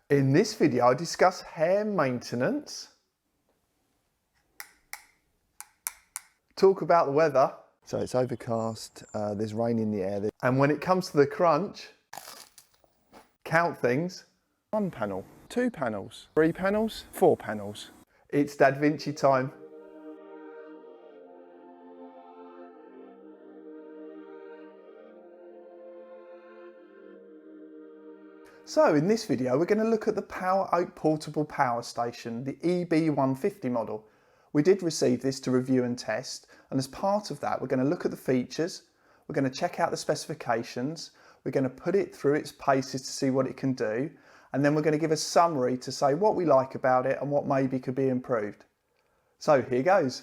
In this video, I discuss hair maintenance, talk about the weather. So it's overcast, there's rain in the air. And when it comes to the crunch, count things. 1 panel, 2 panels, 3 panels, 4 panels. It's Da Vinci time. So in this video, we're going to look at the PowerOak portable power station, the EB150 model. We did receive this to review and test, and as part of that, we're going to look at the features, we're going to check out the specifications, we're going to put it through its paces to see what it can do, and then we're going to give a summary to say what we like about it and what maybe could be improved. So here goes.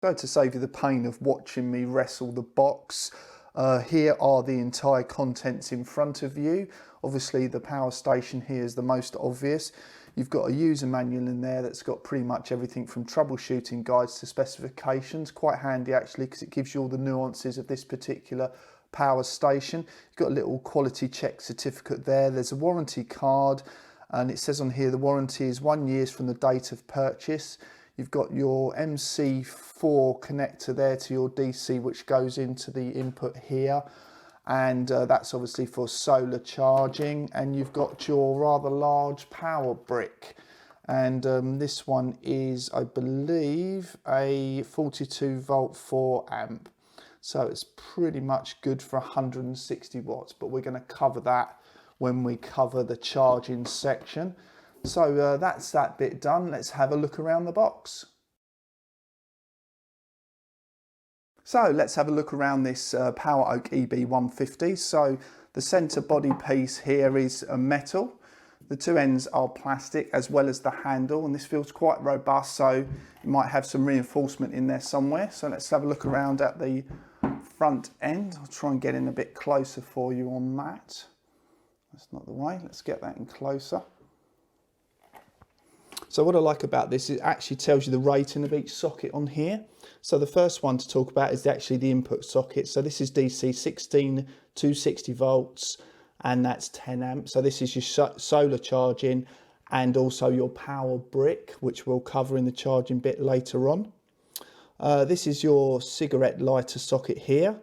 So to save you the pain of watching me wrestle the box, here are the entire contents in front of you. Obviously the power station here is the most obvious. You've got a user manual in there that's got pretty much everything from troubleshooting guides to specifications. Quite handy actually, because it gives you all the nuances of this particular power station. You've got a little quality check certificate there. There's a warranty card, and it says on here the warranty is 1 year from the date of purchase. You've got your MC4 connector there to your DC, which goes into the input here, and that's obviously for solar charging. And you've got your rather large power brick, and this one is, I believe, a 42 volt 4 amp, so it's pretty much good for 160 watts, but we're going to cover that when we cover the charging section. So that's that bit done. Let's have a look around the box. So let's have a look around this PowerOak EB150. So the centre body piece here is a metal. The two ends are plastic, as well as the handle, and this feels quite robust, so you might have some reinforcement in there somewhere. So let's have a look around at the front end. I'll try and get in a bit closer for you on that. That's not the way. Let's get that in closer. So what I like about this is it actually tells you the rating of each socket on here. So the first one to talk about is actually the input socket. So this is DC 16 to 60 volts, and that's 10 amps. So this is your solar charging and also your power brick, which we'll cover in the charging bit later on. This is your cigarette lighter socket here.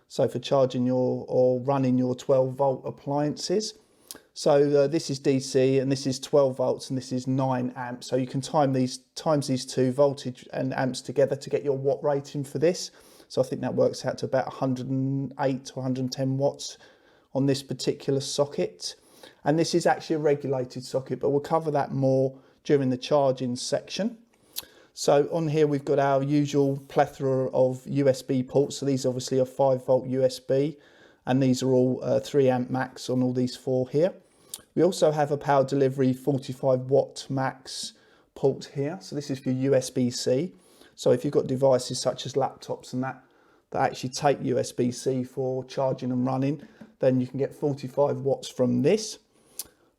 So for charging your or running your 12 volt appliances. So this is DC, and this is 12 volts, and this is 9 amps. So you can times these two voltage and amps together to get your watt rating for this. So I think that works out to about 108 to 110 watts on this particular socket. And this is actually a regulated socket, but we'll cover that more during the charging section. So on here we've got our usual plethora of USB ports. So these obviously are 5 volt USB, and these are all 3 amp max on all these 4 here. We also have a power delivery 45 watt max port here. So this is for USB-C. So if you've got devices such as laptops and that actually take USB-C for charging and running, then you can get 45 watts from this.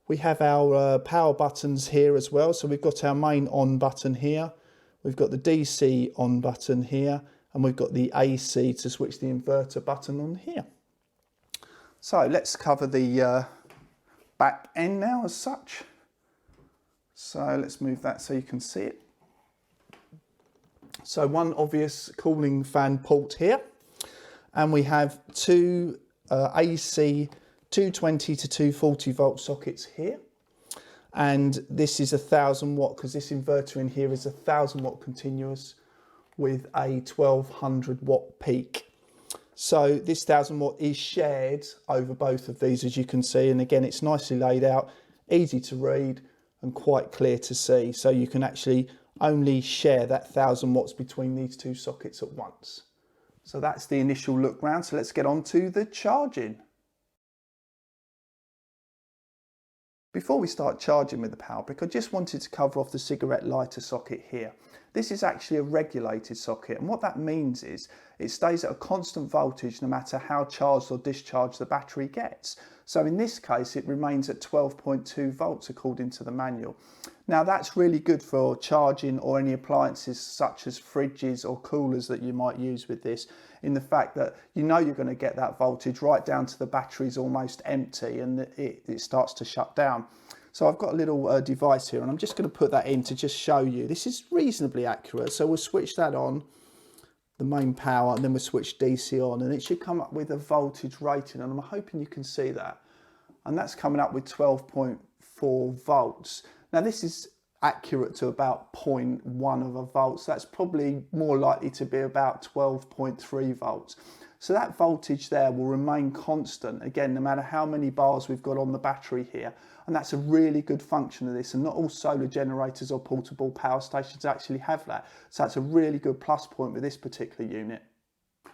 We have our power buttons here as well. So we've got our main on button here. We've got the DC on button here, and we've got the AC to switch the inverter button on here. So let's cover the back end now as such. So let's move that so you can see it. So one obvious cooling fan port here, and we have two AC 220 to 240 volt sockets here, and this is 1000 watt because this inverter in here is 1000 watt continuous with a 1200 watt peak. So this 1000 watt is shared over both of these, as you can see, and again it's nicely laid out, easy to read and quite clear to see. So you can actually only share that 1000 watts between these two sockets at once. So that's the initial look round. So let's get on to the charging. Before we start charging with the power brick, I just wanted to cover off the cigarette lighter socket here. This is actually a regulated socket, and what that means is it stays at a constant voltage no matter how charged or discharged the battery gets. So in this case it remains at 12.2 volts according to the manual. Now that's really good for charging or any appliances such as fridges or coolers that you might use with this, in the fact that you know you're going to get that voltage right down to the battery's almost empty and it starts to shut down. So I've got a little device here and I'm just going to put that in to just show you. This is reasonably accurate, so we'll switch that on, the main power, and then we'll switch DC on, and it should come up with a voltage rating, and I'm hoping you can see that. And that's coming up with 12.4 volts. Now this is accurate to about 0.1 of a volt, so that's probably more likely to be about 12.3 volts. So that voltage there will remain constant, again, no matter how many bars we've got on the battery here. And that's a really good function of this, and not all solar generators or portable power stations actually have that. So that's a really good plus point with this particular unit.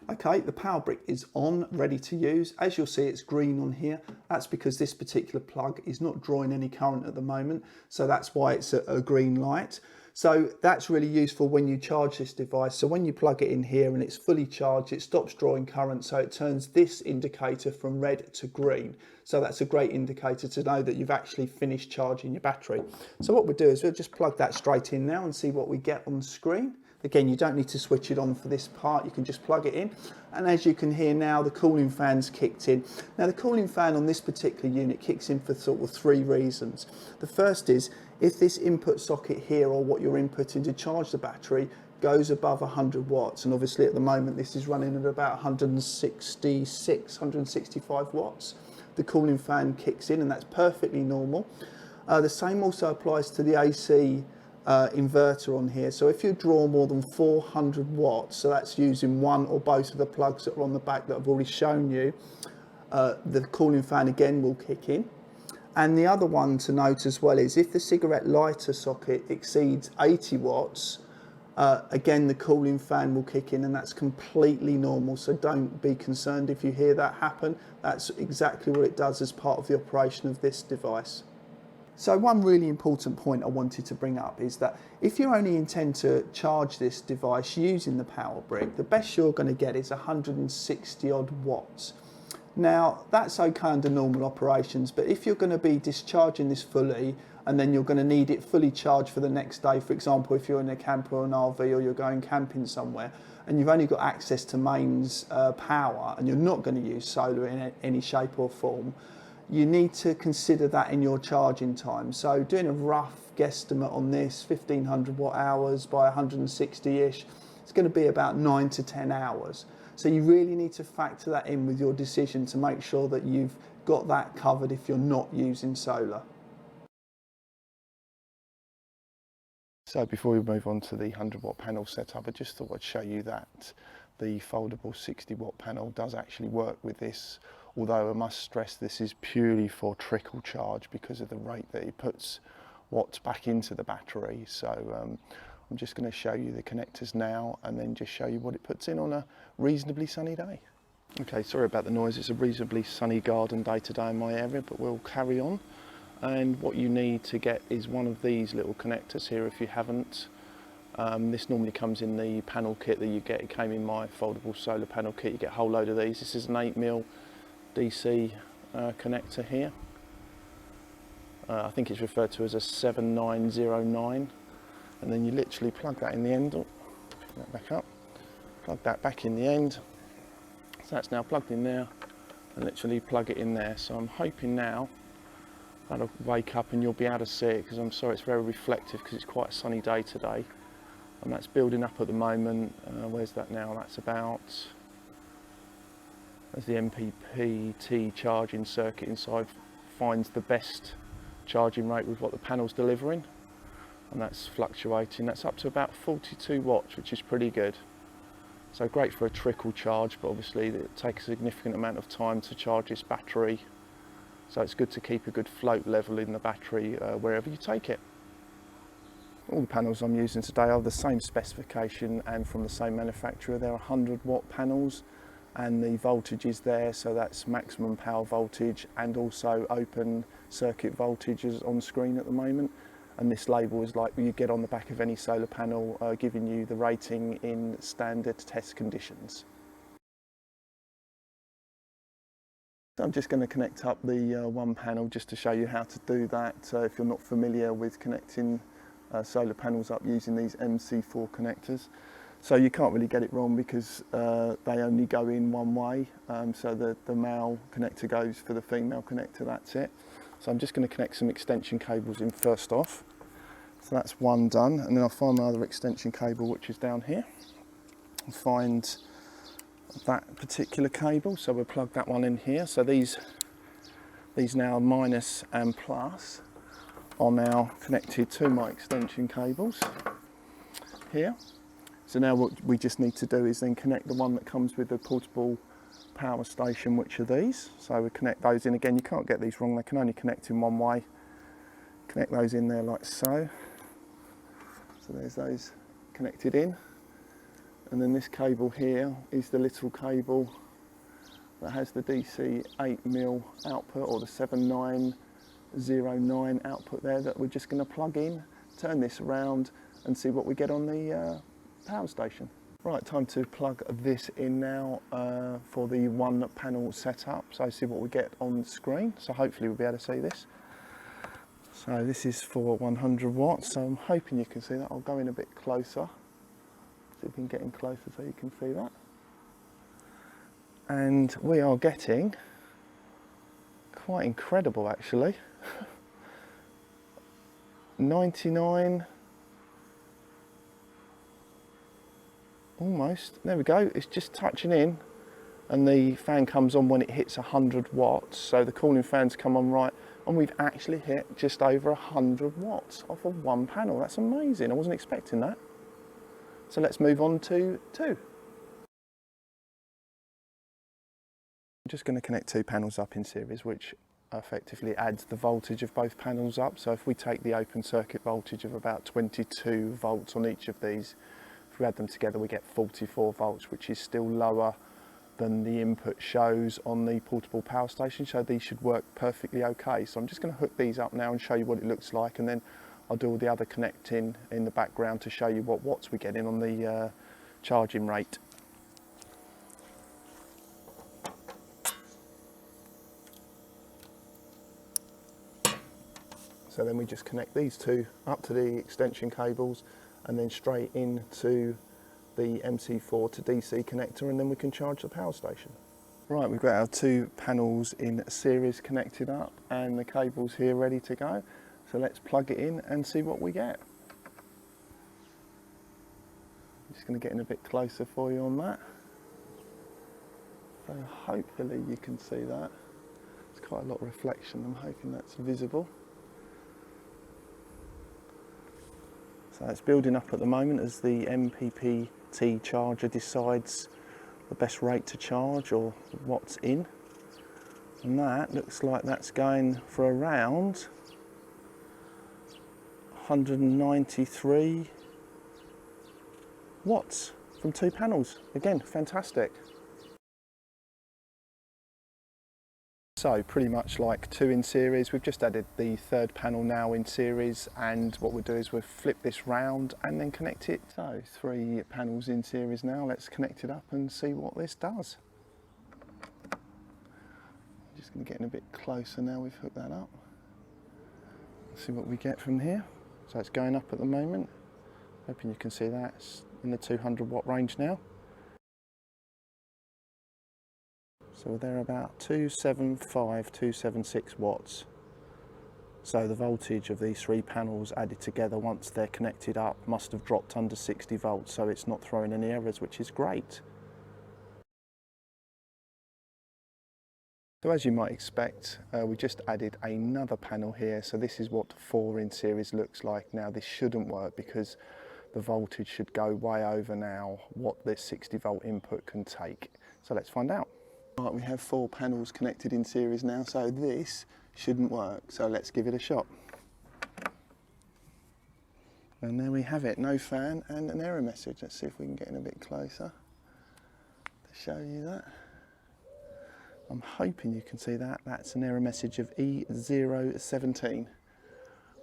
Okay, the power brick is on, ready to use. As you'll see, it's green on here. That's because this particular plug is not drawing any current at the moment, so that's why it's a green light. So that's really useful when you charge this device. So when you plug it in here and it's fully charged, it stops drawing current, so it turns this indicator from red to green. So that's a great indicator to know that you've actually finished charging your battery. So what we'll do is we'll just plug that straight in now and see what we get on the screen. Again, you don't need to switch it on for this part, you can just plug it in. And as you can hear now, the cooling fan's kicked in. Now the cooling fan on this particular unit kicks in for sort of 3 reasons. The first is, if this input socket here, or what you're inputting to charge the battery, goes above 100 watts, and obviously at the moment this is running at about 166, 165 watts, the cooling fan kicks in, and that's perfectly normal. The same also applies to the AC inverter on here. So if you draw more than 400 watts, so that's using one or both of the plugs that are on the back that I've already shown you, the cooling fan again will kick in. And the other one to note as well is, if the cigarette lighter socket exceeds 80 watts, again the cooling fan will kick in, and that's completely normal, so don't be concerned if you hear that happen. That's exactly what it does as part of the operation of this device. So one really important point I wanted to bring up is that if you only intend to charge this device using the power brick, the best you're going to get is 160 odd watts. Now that's okay under normal operations, but if you're going to be discharging this fully and then you're going to need it fully charged for the next day, for example if you're in a camper or an RV or you're going camping somewhere and you've only got access to mains power and you're not going to use solar in any shape or form, you need to consider that in your charging time. So doing a rough guesstimate on this, 1500 watt hours by 160-ish, it's going to be about 9 to 10 hours. So you really need to factor that in with your decision to make sure that you've got that covered if you're not using solar. So before we move on to the 100 watt panel setup, I just thought I'd show you that the foldable 60 watt panel does actually work with this, although I must stress this is purely for trickle charge because of the rate that it puts watts back into the battery. So I'm just going to show you the connectors now and then just show you what it puts in on a reasonably sunny day. Okay, sorry about the noise, it's a reasonably sunny garden day today in my area, but we'll carry on. And what you need to get is one of these little connectors here if you haven't. This normally comes in the panel kit that you get. It came in my foldable solar panel kit. You get a whole load of these. This is an 8mm DC connector here. I think it's referred to as a 7909. And then you literally plug that in the end. Oh, pick that back up. Plug that back in the end. So that's now plugged in there. And literally plug it in there. So I'm hoping now that'll wake up and you'll be able to see it, because I'm sorry it's very reflective because it's quite a sunny day today. And that's building up at the moment. Where's that now? That's about, as the MPPT charging circuit inside finds the best charging rate with what the panel's delivering. And that's fluctuating. That's up to about 42 watts, which is pretty good. So great for a trickle charge, but obviously it takes a significant amount of time to charge this battery. So it's good to keep a good float level in the battery wherever you take it. All the panels I'm using today are the same specification and from the same manufacturer. They're 100 watt panels and the voltage is there, so that's maximum power voltage and also open circuit voltages on screen at the moment, and this label is like you get on the back of any solar panel, giving you the rating in standard test conditions. I'm just going to connect up the one panel just to show you how to do that if you're not familiar with connecting solar panels up using these MC4 connectors. So you can't really get it wrong because they only go in one way, so the male connector goes for the female connector, that's it. So I'm just going to connect some extension cables in first off. So that's one done, and then I'll find my other extension cable which is down here. I'll find that particular cable, so we'll plug that one in here. So these now minus and plus are now connected to my extension cables here. So now what we just need to do is then connect the one that comes with the portable power station, which are these. So we connect those in. Again, you can't get these wrong, they can only connect in one way. Connect those in there like so. So there's those connected in. And then this cable here is the little cable that has the DC 8mm output, or the 7909 output there, that we're just going to plug in, turn this around and see what we get on the power station. Right, time to plug this in now for the one panel setup, so see what we get on the screen. So hopefully we'll be able to see this. So this is for 100 watts, so I'm hoping you can see that. I'll go in a bit closer. See if we can get in closer so you can see that. And we are getting quite incredible actually. 99, almost, there we go, it's just touching in, and the fan comes on when it hits 100 watts, so the cooling fans come on right, and we've actually hit just over 100 watts off of one panel. That's amazing, I wasn't expecting that. So let's move on to two. I'm just going to connect two panels up in series, which effectively adds the voltage of both panels up. So if we take the open circuit voltage of about 22 volts on each of these, if we add them together we get 44 volts, which is still lower than the input shows on the portable power station, so these should work perfectly okay. So I'm just going to hook these up now and show you what it looks like, and then I'll do all the other connecting in the background to show you what watts we're getting on the charging rate. So then we just connect these two up to the extension cables and then straight into the MC4 to DC connector, and then we can charge the power station. Right, we've got our two panels in series connected up and the cables here ready to go. So let's plug it in and see what we get. I'm just going to get in a bit closer for you on that. So hopefully you can see that. There's quite a lot of reflection, I'm hoping that's visible. So it's building up at the moment as the MPPT charger decides the best rate to charge or what's in. And that looks like that's going for around 193 watts from two panels. Again, fantastic. So pretty much like two in series, we've just added the third panel now in series, and what we'll do is we'll flip this round and then connect it. So three panels in series now, let's connect it up and see what this does. I'm just going to get in a bit closer now we've hooked that up. See what we get from here. So it's going up at the moment, hoping you can see that. It's in the 200 watt range now. So they're about 275, 276 watts. So the voltage of these three panels added together once they're connected up must have dropped under 60 volts, so it's not throwing any errors, which is great. So as you might expect, we just added another panel here. So this is what 4 in series looks like. Now this shouldn't work because the voltage should go way over now what this 60 volt input can take. So let's find out. Right, we have 4 panels connected in series now, so this shouldn't work. So let's give it a shot. And there we have it, no fan and an error message. Let's see if we can get in a bit closer to show you that. I'm hoping you can see that. That's an error message of E017,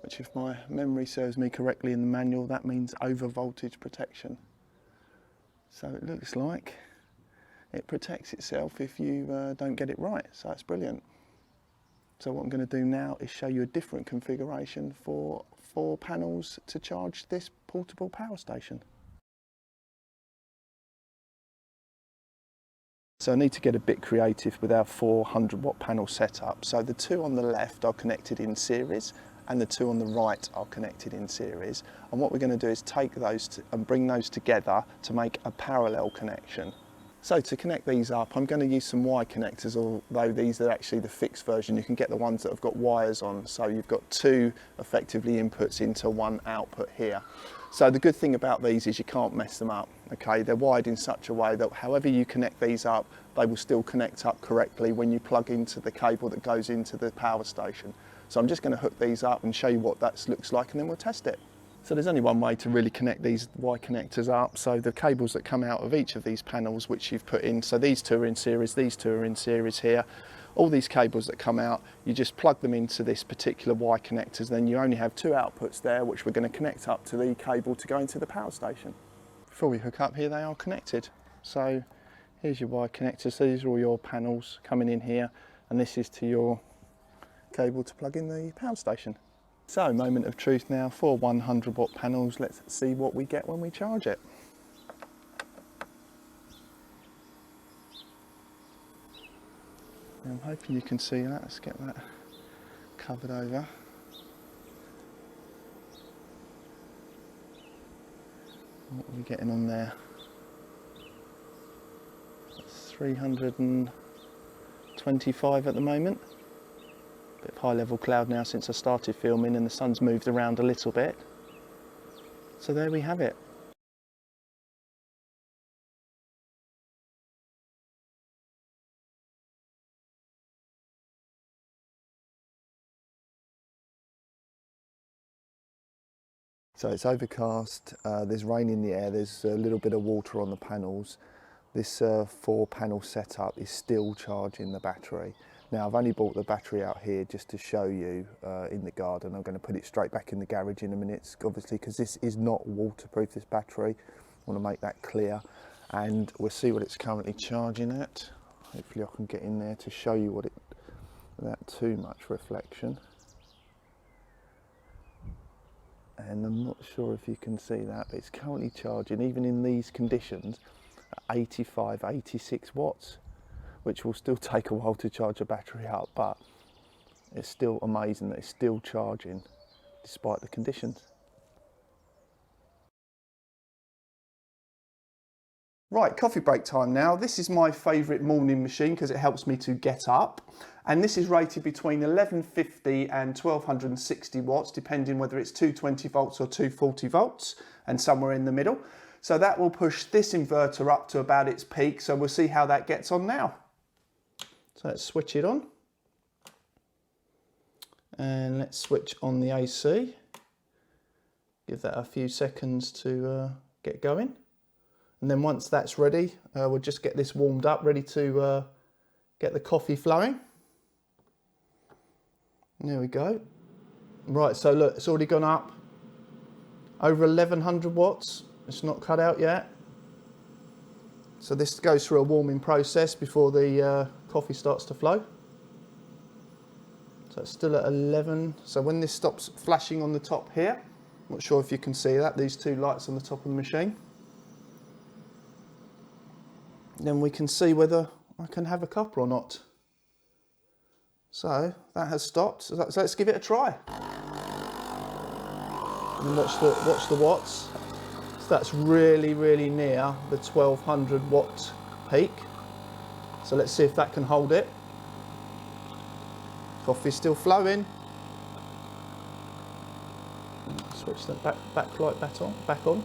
which, if my memory serves me correctly in the manual, that means over voltage protection. So it looks like it protects itself if you don't get it right, so that's brilliant. So what I'm going to do now is show you a different configuration for 4 panels to charge this portable power station. So I need to get a bit creative with our 400 watt panel setup. So the 2 on the left are connected in series and the 2 on the right are connected in series. And what we're going to do is take those and bring those together to make a parallel connection. So to connect these up, I'm going to use some Y connectors, although these are actually the fixed version. You can get the ones that have got wires on, so you've got 2 effectively inputs into 1 output here. So the good thing about these is you can't mess them up, okay? They're wired in such a way that however you connect these up, they will still connect up correctly when you plug into the cable that goes into the power station. So I'm just going to hook these up and show you what that looks like, and then we'll test it. So there's only one way to really connect these Y connectors up. So the cables that come out of each of these panels which you've put in, so these 2 are in series, these 2 are in series here. All these cables that come out, you just plug them into this particular Y connectors, then you only have 2 outputs there which we're going to connect up to the cable to go into the power station. Before we hook up, here they are connected. So here's your Y connectors, so these are all your panels coming in here, and this is to your cable to plug in the power station. So, moment of truth now for 100 watt panels. Let's see what we get when we charge it. I'm hoping you can see that. Let's get that covered over. What are we getting on there? That's 325 at the moment. Bit of high level cloud now since I started filming, and the sun's moved around a little bit. So there we have it. So it's overcast, there's rain in the air, there's a little bit of water on the panels. This 4 panel setup is still charging the battery. Now I've only brought the battery out here just to show you in the garden. I'm going to put it straight back in the garage in a minute, obviously, because this is not waterproof, this battery. I want to make that clear, and we'll see what it's currently charging at. Hopefully I can get in there to show you what it, without too much reflection. And I'm not sure if you can see that, but it's currently charging, even in these conditions, at 85, 86 watts. Which will still take a while to charge a battery up, but it's still amazing that it's still charging despite the conditions. Right, coffee break time now. This is my favourite morning machine because it helps me to get up. And this is rated between 1150 and 1260 watts, depending whether it's 220 volts or 240 volts, and somewhere in the middle. So that will push this inverter up to about its peak. So we'll see how that gets on now. So let's switch it on, and let's switch on the AC. Give that a few seconds to get going, and then once that's ready, we'll just get this warmed up, ready to get the coffee flowing. There we go. Right, so look, it's already gone up over 1100 watts. It's not cut out yet. So this goes through a warming process before the coffee starts to flow. So it's still at 11. So when this stops flashing on the top here, I'm not sure if you can see that, these 2 lights on the top of the machine, then we can see whether I can have a cup or not. So that has stopped. So let's give it a try. And watch the watts. That's really, really near the 1200 watt peak. So let's see if that can hold it. Coffee's still flowing. Switch the backlight back on.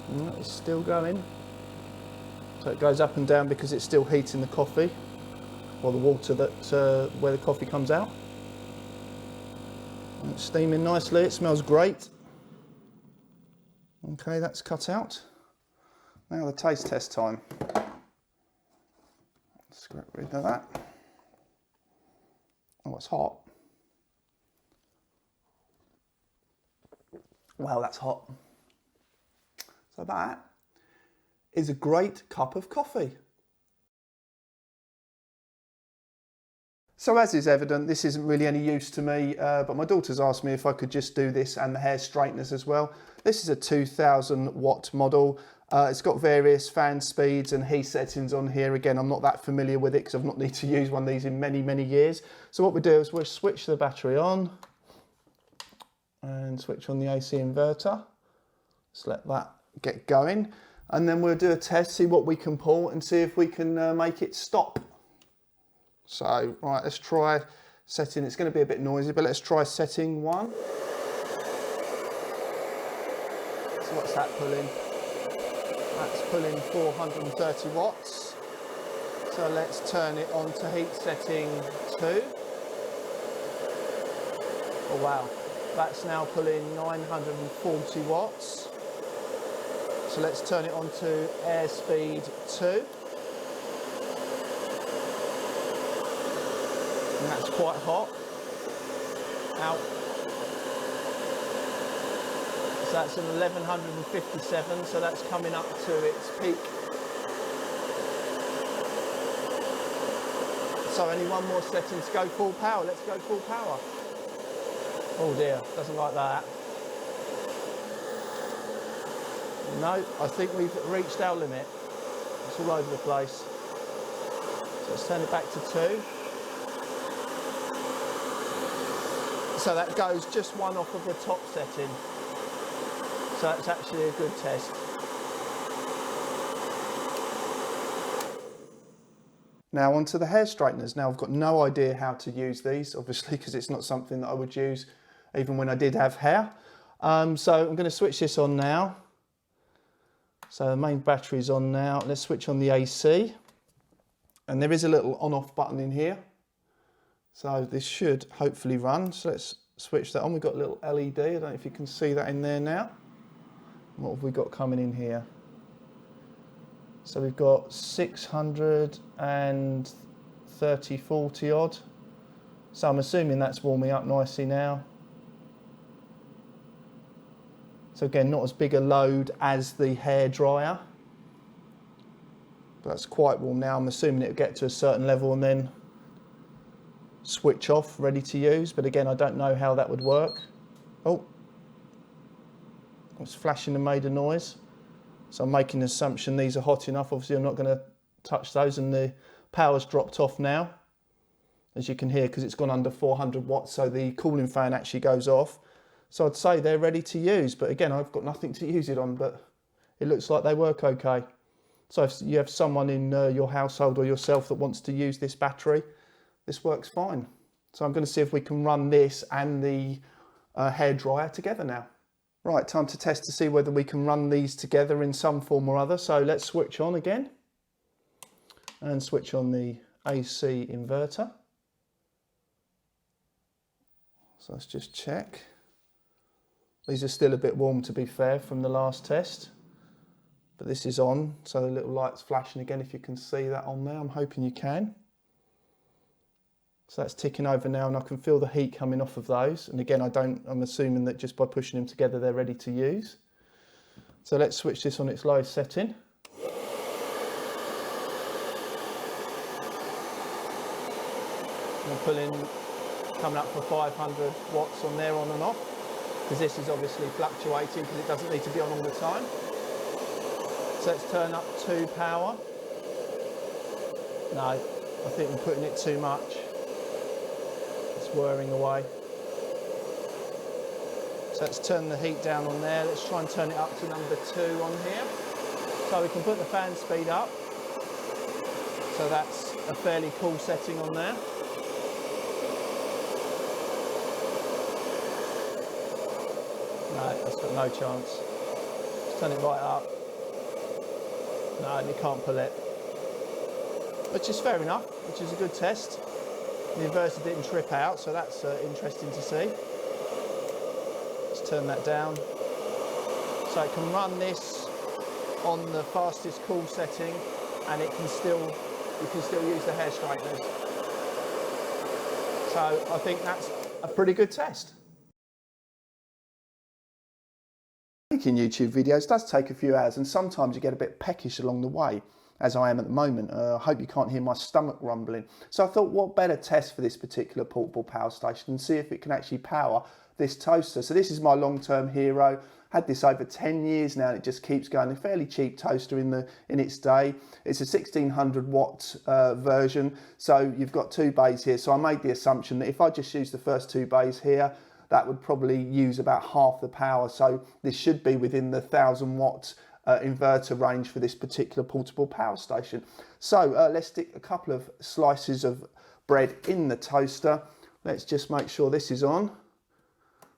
And it's still going. So it goes up and down because it's still heating the coffee, or the water that where the coffee comes out. It's steaming nicely, it smells great. Okay, that's cut out. Now the taste test time. Let's get rid of that. Oh, it's hot. Wow, that's hot. So that is a great cup of coffee. So as is evident, this isn't really any use to me, but my daughter's asked me if I could just do this and the hair straighteners as well. This is a 2000 watt model. It's got various fan speeds and heat settings on here. Again, I'm not that familiar with it because I've not needed to use one of these in many, many years. So what we do is we'll switch the battery on and switch on the AC inverter. Just let that get going. And then we'll do a test, see what we can pull and see if we can make it stop. So, right, let's try setting, it's going to be a bit noisy, but let's try setting 1. So what's that pulling? That's pulling 430 watts. So let's turn it on to heat setting 2. Oh wow, that's now pulling 940 watts. So let's turn it on to air speed 2. And that's quite hot. Out. So that's an 1157, so that's coming up to its peak. So only one more setting to go full power. Let's go full power. Oh dear, doesn't like that. No, I think we've reached our limit. It's all over the place. So let's turn it back to 2. So that goes just one off of the top setting. So that's actually a good test. Now onto the hair straighteners. Now I've got no idea how to use these, obviously, because it's not something that I would use even when I did have hair. So I'm going to switch this on now. So the main battery's on now. Let's switch on the AC. And there is a little on-off button in here. So this should hopefully run. So let's switch that on. We've got a little LED. I don't know if you can see that in there now. What have we got coming in here? So we've got 630, 40 odd. So I'm assuming that's warming up nicely now. So again, not as big a load as the hairdryer. But that's quite warm now. I'm assuming it'll get to a certain level and then switch off, ready to use. But again, I don't know how that would work. Oh, it's flashing and made a noise. So I'm making an assumption these are hot enough. Obviously, I'm not going to touch those, and the power's dropped off now, as you can hear, because it's gone under 400 watts. So the cooling fan actually goes off. So I'd say they're ready to use. But again, I've got nothing to use it on, but it looks like they work okay. So if you have someone in your household or yourself that wants to use this battery, this works fine. So I'm going to see if we can run this and the hairdryer together now. Right, time to test to see whether we can run these together in some form or other. So let's switch on again and switch on the AC inverter. So let's just check. These are still a bit warm, to be fair, from the last test. But this is on, so the little light's flashing again, if you can see that on there. I'm hoping you can. So that's ticking over now, and I can feel the heat coming off of those. And again, I'm assuming that just by pushing them together, they're ready to use. So let's switch this on its lowest setting. We'll pull in, coming up for 500 watts on there, on and off, because this is obviously fluctuating because it doesn't need to be on all the time. So let's turn up to power. No, I think we're putting it too much. It's whirring away. So let's turn the heat down on there. Let's try and turn it up to number 2 on here. So we can put the fan speed up. So that's a fairly cool setting on there. No, that's got no chance. Let's turn it right up. No, and you can't pull it. Which is fair enough, which is a good test. The inverter didn't trip out, so that's interesting to see. Let's turn that down. So it can run this on the fastest cool setting, and you can still use the hair straighteners. So I think that's a pretty good test. Making YouTube videos does take a few hours, and sometimes you get a bit peckish along the way, as I am at the moment. I hope you can't hear my stomach rumbling. So I thought, what better test for this particular portable power station and see if it can actually power this toaster. So this is my long-term hero. Had this over 10 years now, and it just keeps going. A fairly cheap toaster in its day. It's a 1600 watt version, so you've got 2 bays here. So I made the assumption that if I just use the first 2 bays here, that would probably use about half the power. So this should be within the 1000 watt inverter range for this particular portable power station. So let's stick a couple of slices of bread in the toaster. Let's just make sure this is on.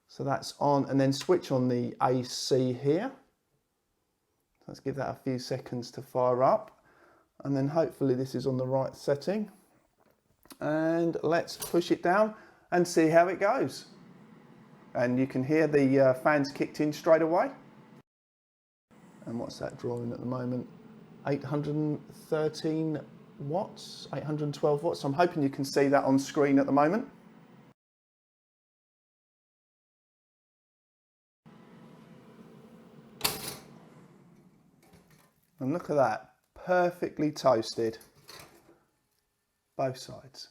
So that's on, and then switch on the AC here. Let's give that a few seconds to fire up, and then hopefully this is on the right setting. And let's push it down and see how it goes. And you can hear the fans kicked in straight away. And what's that drawing at the moment? 813 watts, 812 watts. So I'm hoping you can see that on screen at the moment. And look at that, perfectly toasted, both sides.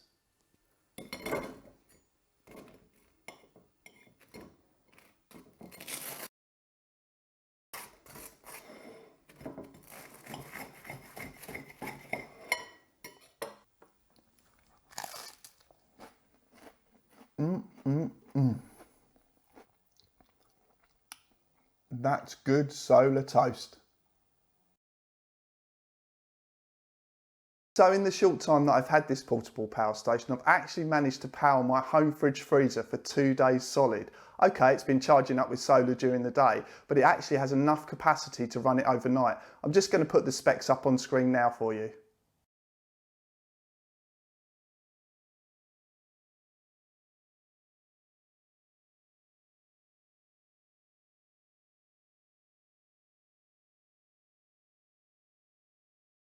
That's good solar toast. So in the short time that I've had this portable power station, I've actually managed to power my home fridge freezer for 2 days solid. Okay, it's been charging up with solar during the day, but it actually has enough capacity to run it overnight. I'm just going to put the specs up on screen now for you.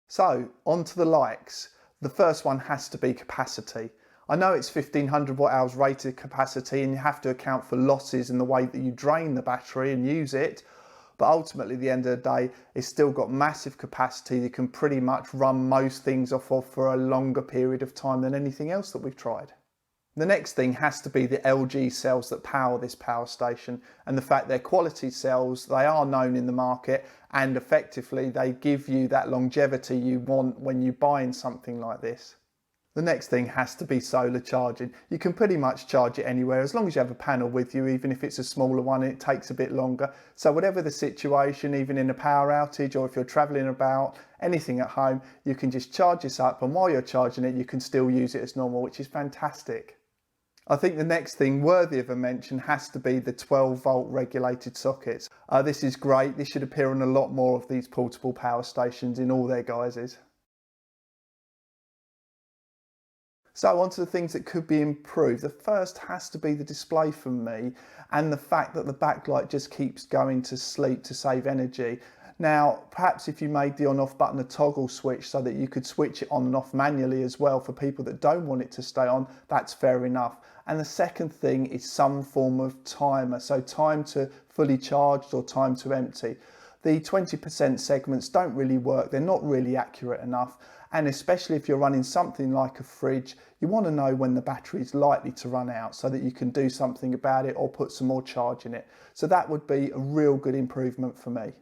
So, on to the likes. The first one has to be capacity. I know it's 1500 watt hours rated capacity, and you have to account for losses in the way that you drain the battery and use it, but ultimately at the end of the day, it's still got massive capacity. You can pretty much run most things off of for a longer period of time than anything else that we've tried. The next thing has to be the LG cells that power this power station, and the fact they're quality cells. They are known in the market, and effectively they give you that longevity you want when you're buying something like this. The next thing has to be solar charging. You can pretty much charge it anywhere as long as you have a panel with you, even if it's a smaller one, it takes a bit longer. So whatever the situation, even in a power outage or if you're traveling about, anything at home, you can just charge this up, and while you're charging it, you can still use it as normal, which is fantastic. I think the next thing worthy of a mention has to be the 12 volt regulated sockets. This is great. This should appear on a lot more of these portable power stations in all their guises. So on to the things that could be improved. The first has to be the display for me, and the fact that the backlight just keeps going to sleep to save energy. Now, perhaps if you made the on off button a toggle switch so that you could switch it on and off manually as well for people that don't want it to stay on, that's fair enough. And the second thing is some form of timer, so time to fully charged or time to empty. The 20% segments don't really work, they're not really accurate enough, and especially if you're running something like a fridge, you want to know when the battery is likely to run out so that you can do something about it or put some more charge in it. So that would be a real good improvement for me.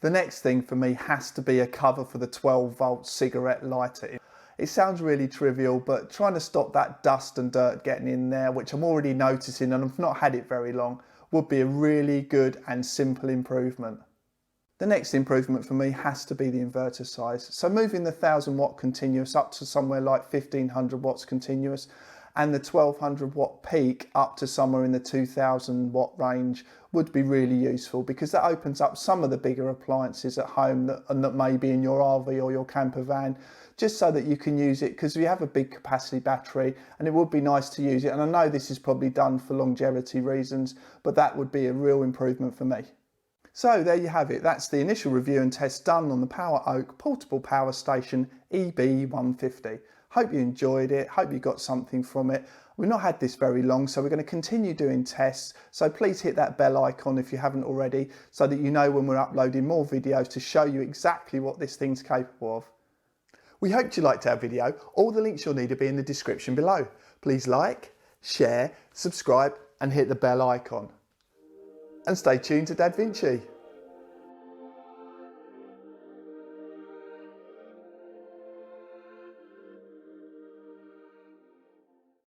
The next thing for me has to be a cover for the 12 volt cigarette lighter. It sounds really trivial, but trying to stop that dust and dirt getting in there, which I'm already noticing and I've not had it very long, would be a really good and simple improvement. The next improvement for me has to be the inverter size. So moving the 1000 watt continuous up to somewhere like 1500 watts continuous, and the 1200 watt peak up to somewhere in the 2000 watt range would be really useful, because that opens up some of the bigger appliances at home that may be in your RV or your camper van, just so that you can use it, because we have a big capacity battery and it would be nice to use it. And I know this is probably done for longevity reasons, but that would be a real improvement for me. So there you have it, that's the initial review and test done on the PowerOak portable power station EB150. Hope you enjoyed it, hope you got something from it. We've not had this very long, so we're going to continue doing tests, so please hit that bell icon if you haven't already, so that you know when we're uploading more videos to show you exactly what this thing's capable of. We hope you liked our video. All the links you'll need will be in the description below. Please like, share, subscribe and hit the bell icon. And stay tuned to Dad Vinci.